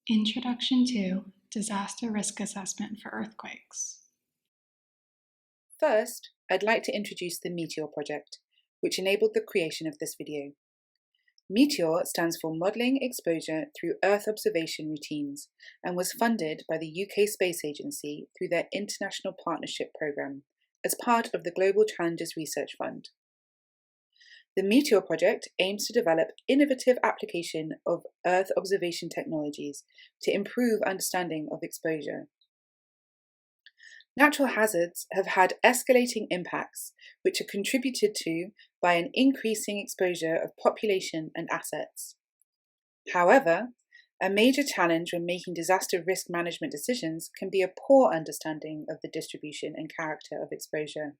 Introduction to Disaster Risk Assessment for Earthquakes. First, I'd like to introduce the Meteor project, which enabled the creation of this video. Meteor stands for Modelling Exposure Through Earth Observation Routines and was funded by the UK Space Agency through their International Partnership Programme as part of the Global Challenges Research Fund. The Meteor project aims to develop innovative application of Earth observation technologies to improve understanding of exposure. Natural hazards have had escalating impacts, which are contributed to by an increasing exposure of population and assets. However, a major challenge when making disaster risk management decisions can be a poor understanding of the distribution and character of exposure.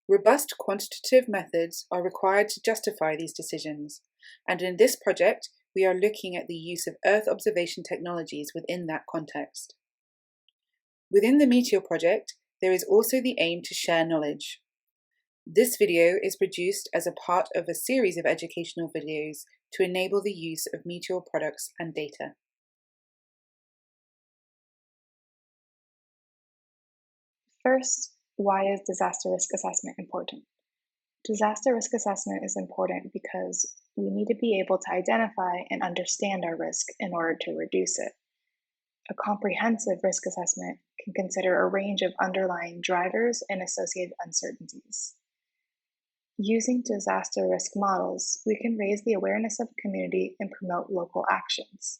Robust quantitative methods are required to justify these decisions, and in this project, we are looking at the use of Earth observation technologies within that context. Within the Meteor project, there is also the aim to share knowledge. This video is produced as a part of a series of educational videos to enable the use of Meteor products and data. First, why is disaster risk assessment important? Disaster risk assessment is important because we need to be able to identify and understand our risk in order to reduce it. A comprehensive risk assessment can consider a range of underlying drivers and associated uncertainties. Using disaster risk models, we can raise the awareness of the community and promote local actions.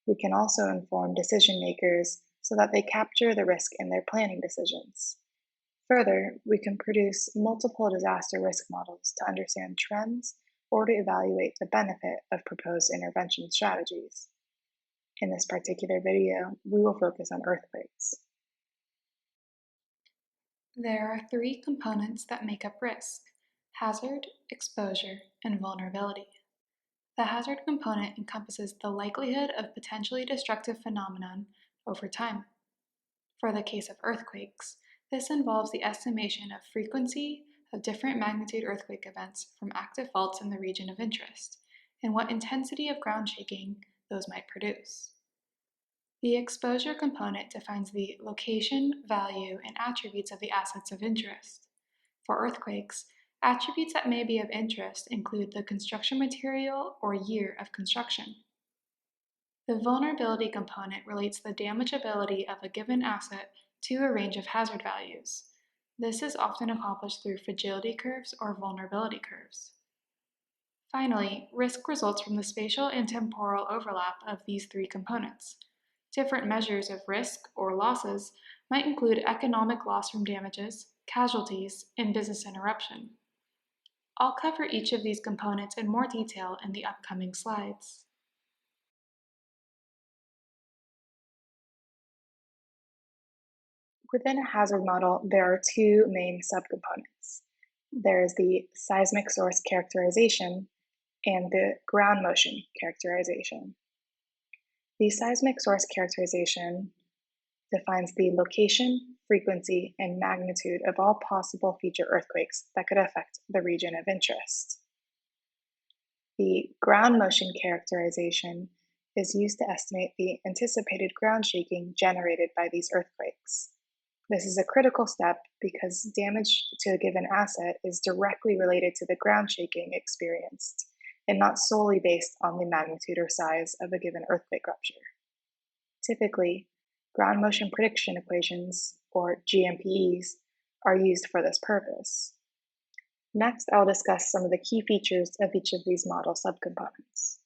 We can also inform decision makers so that they capture the risk in their planning decisions. Further, we can produce multiple disaster risk models to understand trends or to evaluate the benefit of proposed intervention strategies. In this particular video, we will focus on earthquakes. There are three components that make up risk: hazard, exposure, and vulnerability. The hazard component encompasses the likelihood of potentially destructive phenomenon over time. For the case of earthquakes, this involves the estimation of frequency of different magnitude earthquake events from active faults in the region of interest, and what intensity of ground shaking those might produce. The exposure component defines the location, value, and attributes of the assets of interest. For earthquakes, attributes that may be of interest include the construction material or year of construction. The vulnerability component relates the damageability of a given asset to a range of hazard values. This is often accomplished through fragility curves or vulnerability curves. Finally, risk results from the spatial and temporal overlap of these three components. Different measures of risk or losses might include economic loss from damages, casualties, and business interruption. I'll cover each of these components in more detail in the upcoming slides. Within a hazard model, there are two main subcomponents. There's the seismic source characterization and the ground motion characterization. The seismic source characterization defines the location, frequency, and magnitude of all possible future earthquakes that could affect the region of interest. The ground motion characterization is used to estimate the anticipated ground shaking generated by these earthquakes. This is a critical step because damage to a given asset is directly related to the ground shaking experienced and not solely based on the magnitude or size of a given earthquake rupture. Typically, ground motion prediction equations, or GMPEs, are used for this purpose. Next, I'll discuss some of the key features of each of these model subcomponents.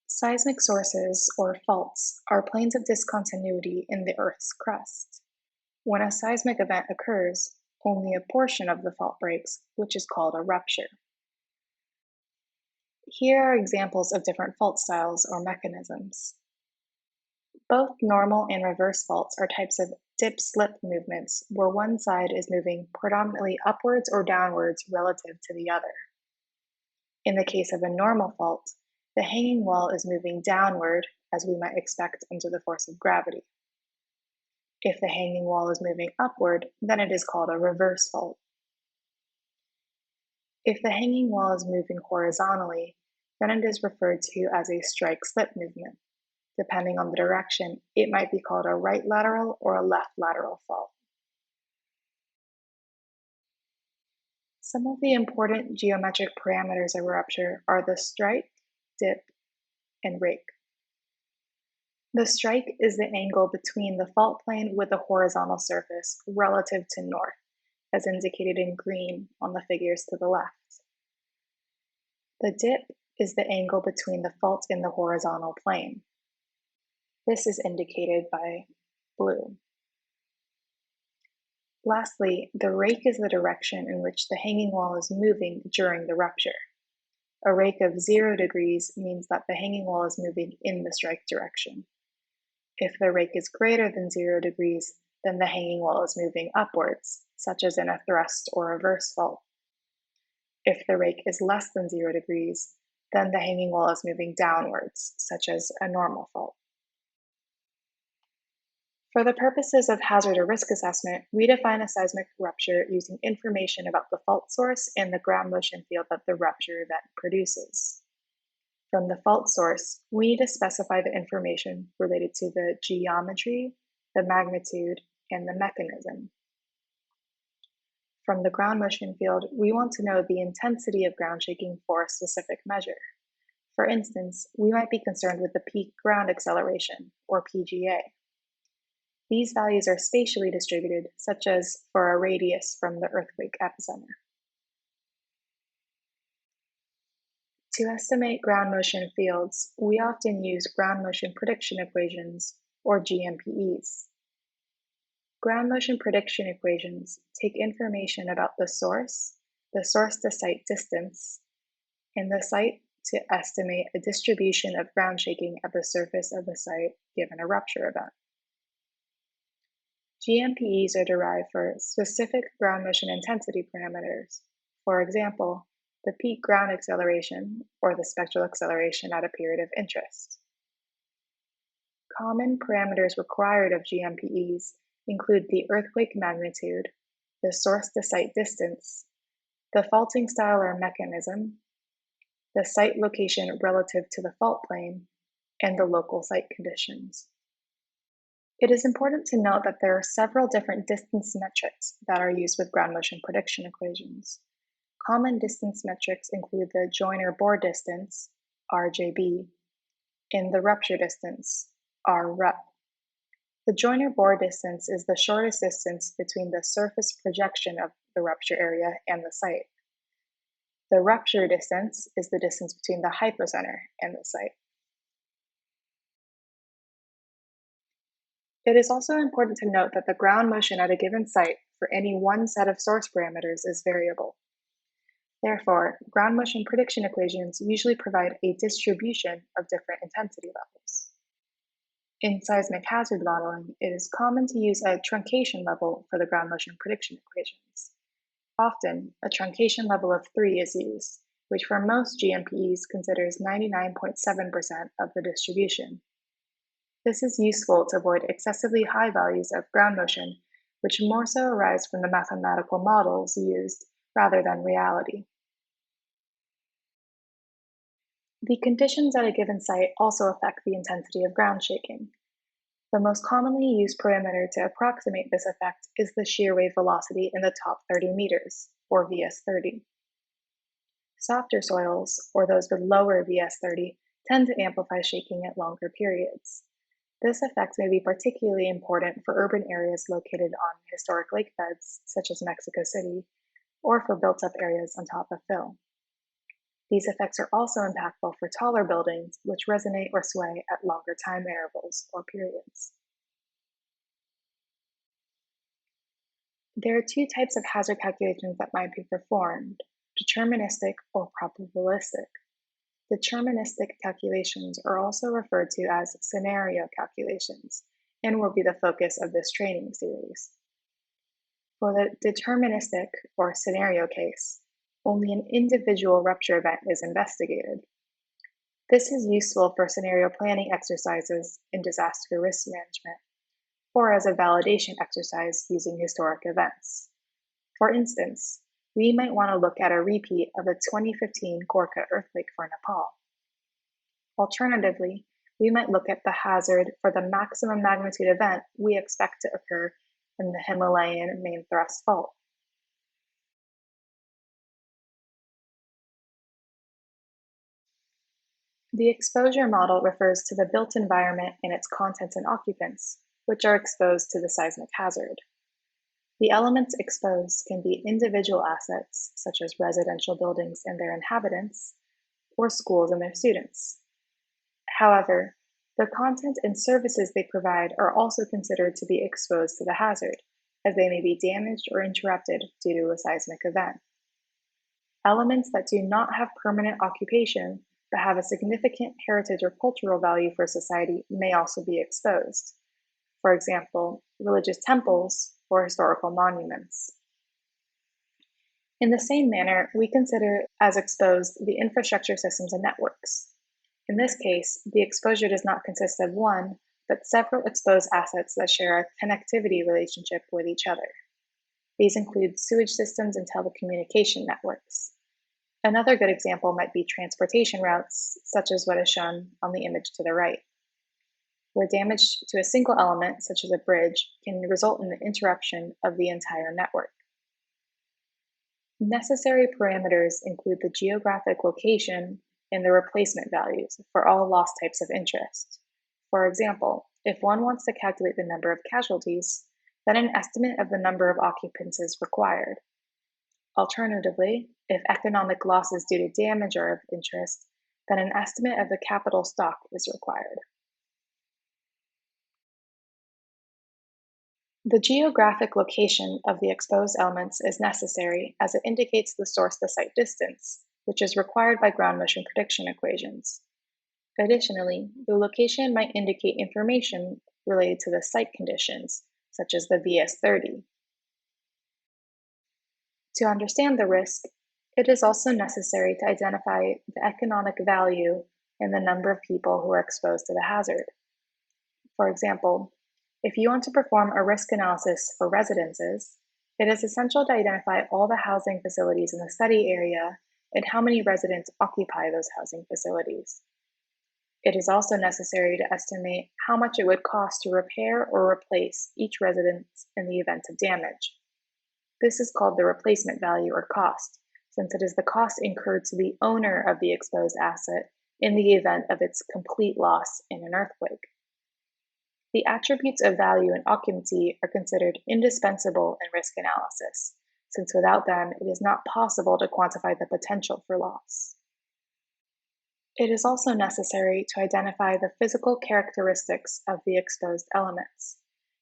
Seismic sources, or faults, are planes of discontinuity in the Earth's crust. When a seismic event occurs, only a portion of the fault breaks, which is called a rupture. Here are examples of different fault styles or mechanisms. Both normal and reverse faults are types of dip-slip movements where one side is moving predominantly upwards or downwards relative to the other. In the case of a normal fault, the hanging wall is moving downward, as we might expect under the force of gravity. If the hanging wall is moving upward, then it is called a reverse fault. If the hanging wall is moving horizontally, then it is referred to as a strike-slip movement. Depending on the direction, it might be called a right lateral or a left lateral fault. Some of the important geometric parameters of a rupture are the strike, dip, and rake. The strike is the angle between the fault plane with the horizontal surface relative to north, as indicated in green on the figures to the left. The dip is the angle between the fault and the horizontal plane. This is indicated by blue. Lastly, the rake is the direction in which the hanging wall is moving during the rupture. A rake of 0 degrees means that the hanging wall is moving in the strike direction. If the rake is greater than 0 degrees, then the hanging wall is moving upwards, such as in a thrust or reverse fault. If the rake is less than 0 degrees, then the hanging wall is moving downwards, such as a normal fault. For the purposes of hazard or risk assessment, we define a seismic rupture using information about the fault source and the ground motion field that the rupture event produces. From the fault source, we need to specify the information related to the geometry, the magnitude, and the mechanism. From the ground motion field, we want to know the intensity of ground shaking for a specific measure. For instance, we might be concerned with the peak ground acceleration, or PGA. These values are spatially distributed, such as for a radius from the earthquake epicenter. To estimate ground motion fields, we often use ground motion prediction equations, or GMPEs. Ground motion prediction equations take information about the source to site distance, and the site to estimate a distribution of ground shaking at the surface of the site given a rupture event. GMPEs are derived for specific ground motion intensity parameters. For example, the peak ground acceleration or the spectral acceleration at a period of interest. Common parameters required of GMPEs include the earthquake magnitude, the source to site distance, the faulting style or mechanism, the site location relative to the fault plane, and the local site conditions. It is important to note that there are several different distance metrics that are used with ground motion prediction equations. Common distance metrics include the joiner bore distance, RJB, and the rupture distance, RRUP. The joiner bore distance is the shortest distance between the surface projection of the rupture area and the site. The rupture distance is the distance between the hypocenter and the site. It is also important to note that the ground motion at a given site for any one set of source parameters is variable. Therefore, ground motion prediction equations usually provide a distribution of different intensity levels. In seismic hazard modeling, it is common to use a truncation level for the ground motion prediction equations. Often, a truncation level of 3 is used, which for most GMPEs considers 99.7% of the distribution. This is useful to avoid excessively high values of ground motion, which more so arise from the mathematical models used rather than reality. The conditions at a given site also affect the intensity of ground shaking. The most commonly used parameter to approximate this effect is the shear wave velocity in the top 30 meters, or VS30. Softer soils, or those with lower VS30, tend to amplify shaking at longer periods. This effect may be particularly important for urban areas located on historic lake beds, such as Mexico City, or for built-up areas on top of fill. These effects are also impactful for taller buildings, which resonate or sway at longer time intervals or periods. There are two types of hazard calculations that might be performed: deterministic or probabilistic. Deterministic calculations are also referred to as scenario calculations and will be the focus of this training series. For the deterministic or scenario case, only an individual rupture event is investigated. This is useful for scenario planning exercises in disaster risk management, or as a validation exercise using historic events. For instance, we might want to look at a repeat of the 2015 Gorkha earthquake for Nepal. Alternatively, we might look at the hazard for the maximum magnitude event we expect to occur in the Himalayan main thrust fault. The exposure model refers to the built environment and its contents and occupants, which are exposed to the seismic hazard. The elements exposed can be individual assets, such as residential buildings and their inhabitants, or schools and their students. However, the content and services they provide are also considered to be exposed to the hazard, as they may be damaged or interrupted due to a seismic event. Elements that do not have permanent occupation but have a significant heritage or cultural value for society may also be exposed. For example, religious temples or historical monuments. In the same manner, we consider as exposed the infrastructure systems and networks. In this case, the exposure does not consist of one, but several exposed assets that share a connectivity relationship with each other. These include sewage systems and telecommunication networks. Another good example might be transportation routes, such as what is shown on the image to the right, where damage to a single element, such as a bridge, can result in the interruption of the entire network. Necessary parameters include the geographic location and the replacement values for all loss types of interest. For example, if one wants to calculate the number of casualties, then an estimate of the number of occupants is required. Alternatively, if economic losses due to damage are of interest, then an estimate of the capital stock is required. The geographic location of the exposed elements is necessary as it indicates the source-to-site distance, which is required by ground motion prediction equations. Additionally, the location might indicate information related to the site conditions, such as the VS30. To understand the risk, it is also necessary to identify the economic value and the number of people who are exposed to the hazard. For example, if you want to perform a risk analysis for residences, it is essential to identify all the housing facilities in the study area and how many residents occupy those housing facilities. It is also necessary to estimate how much it would cost to repair or replace each residence in the event of damage. This is called the replacement value or cost, since it is the cost incurred to the owner of the exposed asset in the event of its complete loss in an earthquake. The attributes of value and occupancy are considered indispensable in risk analysis, since without them, it is not possible to quantify the potential for loss. It is also necessary to identify the physical characteristics of the exposed elements,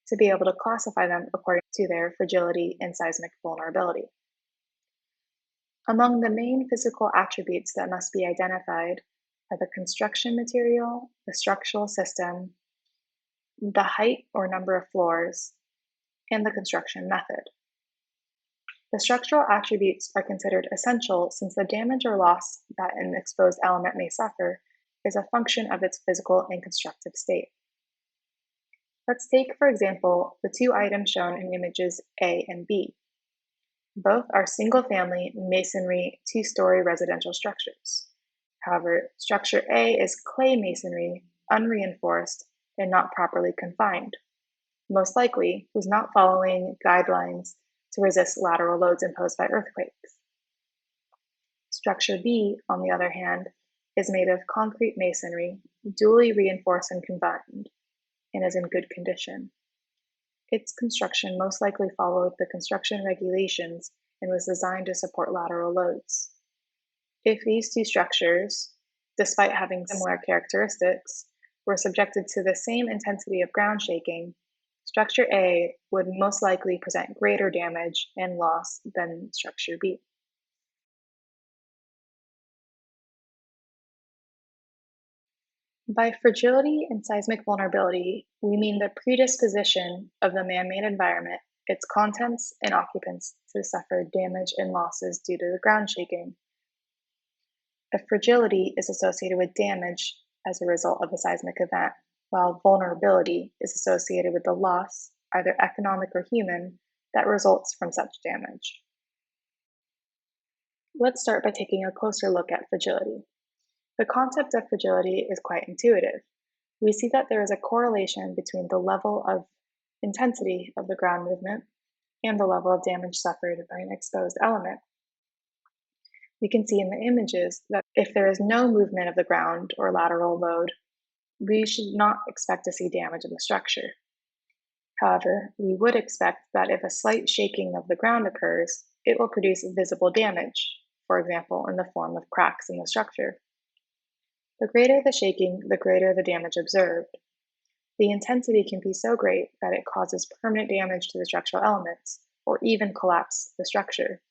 to be able to classify them according to their fragility and seismic vulnerability. Among the main physical attributes that must be identified are the construction material, the structural system, the height or number of floors, and the construction method. The structural attributes are considered essential since the damage or loss that an exposed element may suffer is a function of its physical and constructive state. Let's take, for example, the two items shown in images A and B. Both are single-family masonry two-story residential structures. However, structure A is clay masonry, unreinforced, and not properly confined. Most likely was not following guidelines to resist lateral loads imposed by earthquakes. Structure B, on the other hand, is made of concrete masonry, duly reinforced and confined, and is in good condition. Its construction most likely followed the construction regulations and was designed to support lateral loads. If these two structures, despite having similar characteristics, were subjected to the same intensity of ground shaking, structure A would most likely present greater damage and loss than structure B. By fragility and seismic vulnerability, we mean the predisposition of the man-made environment, its contents and occupants to suffer damage and losses due to the ground shaking. If fragility is associated with damage as a result of a seismic event, while vulnerability is associated with the loss, either economic or human, that results from such damage. Let's start by taking a closer look at fragility. The concept of fragility is quite intuitive. We see that there is a correlation between the level of intensity of the ground movement and the level of damage suffered by an exposed element. We can see in the images that if there is no movement of the ground or lateral load, we should not expect to see damage in the structure. However, we would expect that if a slight shaking of the ground occurs, it will produce visible damage, for example, in the form of cracks in the structure. The greater the shaking, the greater the damage observed. The intensity can be so great that it causes permanent damage to the structural elements, or even collapse the structure.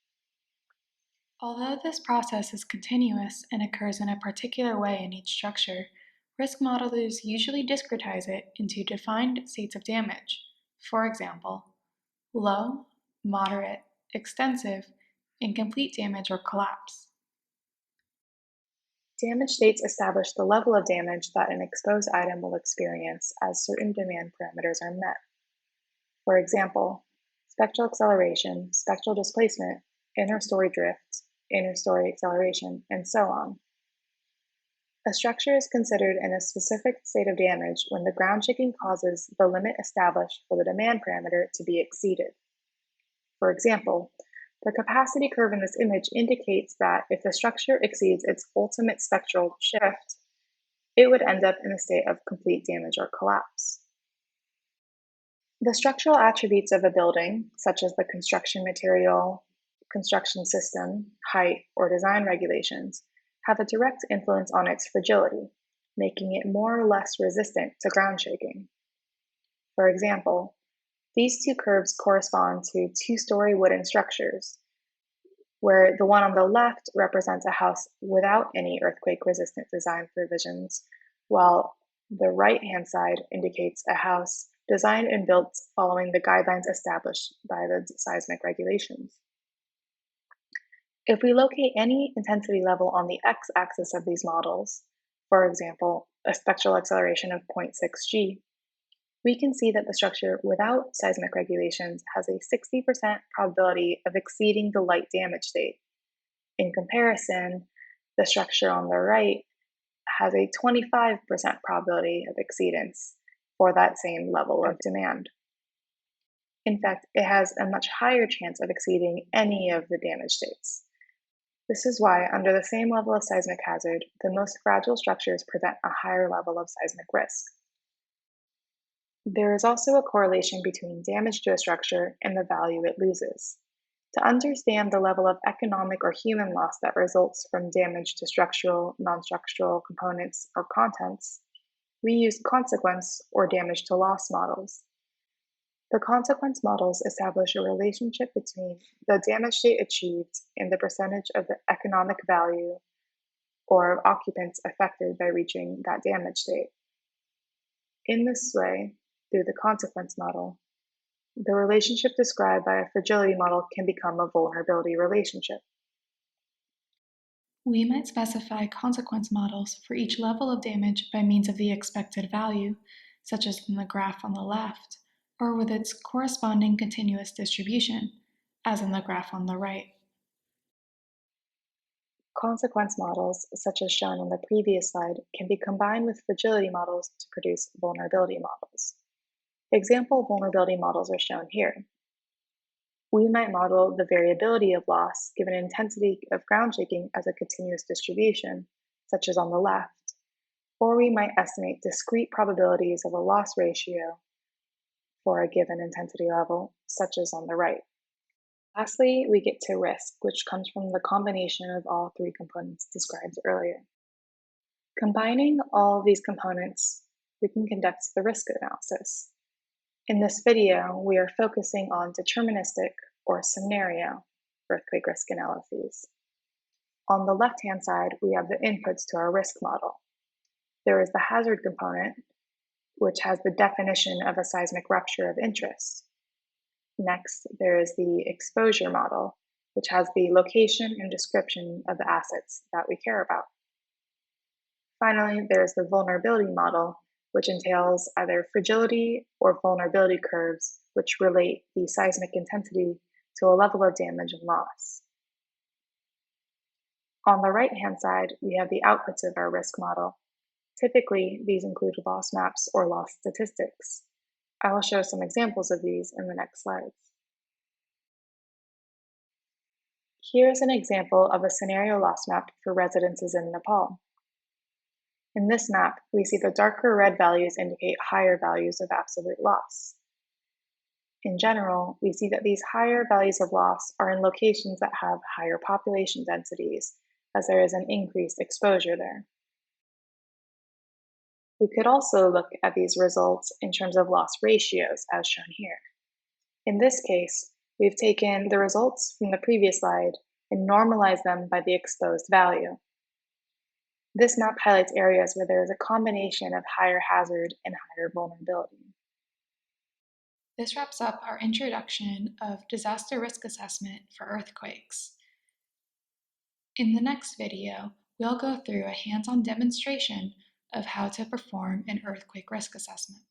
Although this process is continuous and occurs in a particular way in each structure, risk modelers usually discretize it into defined states of damage. For example, low, moderate, extensive, incomplete damage or collapse. Damage states establish the level of damage that an exposed item will experience as certain demand parameters are met. For example, spectral acceleration, spectral displacement, inner story drift, inner story acceleration, and so on. A structure is considered in a specific state of damage when the ground shaking causes the limit established for the demand parameter to be exceeded. For example, the capacity curve in this image indicates that if the structure exceeds its ultimate spectral shift, it would end up in a state of complete damage or collapse. The structural attributes of a building, such as the construction material, construction system, height, or design regulations, have a direct influence on its fragility, making it more or less resistant to ground shaking. For example, these two curves correspond to two-story wooden structures, where the one on the left represents a house without any earthquake-resistant design provisions, while the right-hand side indicates a house designed and built following the guidelines established by the seismic regulations. If we locate any intensity level on the x-axis of these models, for example, a spectral acceleration of 0.6 g, we can see that the structure without seismic regulations has a 60% probability of exceeding the light damage state. In comparison, the structure on the right has a 25% probability of exceedance for that same level of demand. In fact, it has a much higher chance of exceeding any of the damage states. This is why, under the same level of seismic hazard, the most fragile structures present a higher level of seismic risk. There is also a correlation between damage to a structure and the value it loses. To understand the level of economic or human loss that results from damage to structural, non-structural components or contents, we use consequence or damage to loss models. The consequence models establish a relationship between the damage state achieved and the percentage of the economic value or of occupants affected by reaching that damage state. In this way, through the consequence model, the relationship described by a fragility model can become a vulnerability relationship. We might specify consequence models for each level of damage by means of the expected value, such as in the graph on the left, or with its corresponding continuous distribution, as in the graph on the right. Consequence models, such as shown on the previous slide, can be combined with fragility models to produce vulnerability models. Example vulnerability models are shown here. We might model the variability of loss given intensity of ground shaking as a continuous distribution, such as on the left, or we might estimate discrete probabilities of a loss ratio for a given intensity level, such as on the right. Lastly, we get to risk, which comes from the combination of all three components described earlier. Combining all of these components, we can conduct the risk analysis. In this video, we are focusing on deterministic or scenario earthquake risk analyses. On the left-hand side, we have the inputs to our risk model. There is the hazard component, which has the definition of a seismic rupture of interest. Next, there is the exposure model, which has the location and description of the assets that we care about. Finally, there is the vulnerability model, which entails either fragility or vulnerability curves, which relate the seismic intensity to a level of damage and loss. On the right-hand side, we have the outputs of our risk model. Typically, these include loss maps or loss statistics. I will show some examples of these in the next slides. Here's an example of a scenario loss map for residences in Nepal. In this map, we see the darker red values indicate higher values of absolute loss. In general, we see that these higher values of loss are in locations that have higher population densities, as there is an increased exposure there. We could also look at these results in terms of loss ratios, as shown here. In this case, we've taken the results from the previous slide and normalized them by the exposed value. This map highlights areas where there is a combination of higher hazard and higher vulnerability. This wraps up our introduction of disaster risk assessment for earthquakes. In the next video, we'll go through a hands-on demonstration of how to perform an earthquake risk assessment.